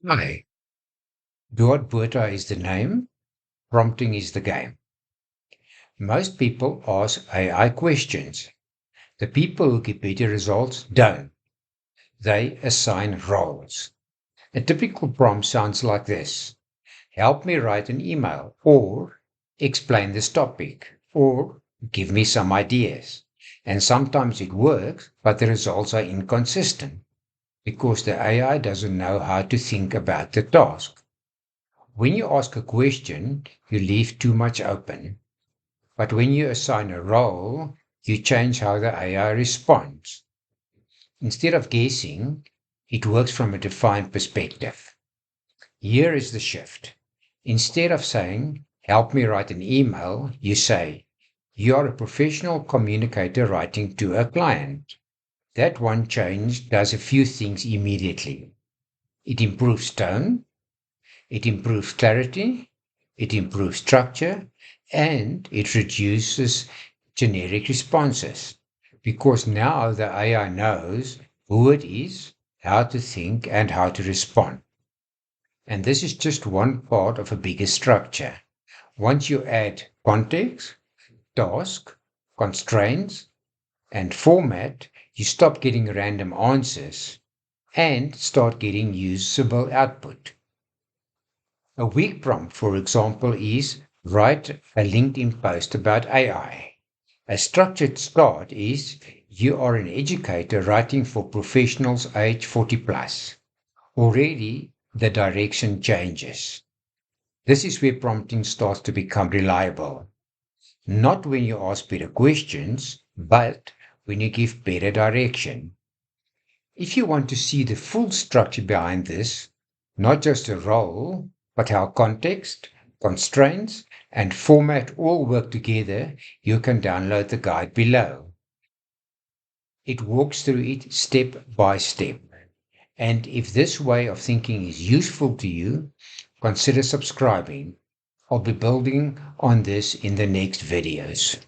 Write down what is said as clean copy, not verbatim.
Hi, Duart Botha is the name, prompting is the game. Most people ask AI questions. The people who get better results don't. They assign roles. A typical prompt sounds like this: help me write an email, or explain this topic, or give me some ideas. And sometimes it works, but the results are inconsistent because the AI doesn't know how to think about the task. When you ask a question, you leave too much open. But when you assign a role, you change how the AI responds. Instead of guessing, it works from a defined perspective. Here is the shift. Instead of saying, help me write an email, you say, you are a professional communicator writing to a client. That one change does a few things immediately. It improves tone, it improves clarity, it improves structure, and it reduces generic responses because now the AI knows who it is, how to think, and how to respond. And this is just one part of a bigger structure. Once you add context, task, constraints, and format, you stop getting random answers and start getting usable output. A weak prompt, for example, is write a LinkedIn post about AI. A structured start is you are an educator writing for professionals age 40 plus. Already the direction changes. This is where prompting starts to become reliable. Not when you ask better questions, but when you give better direction. If you want to see the full structure behind this, not just a role, but how context, constraints, and format all work together, you can download the guide below. It walks through it step by step. And if this way of thinking is useful to you, consider subscribing. I'll be building on this in the next videos.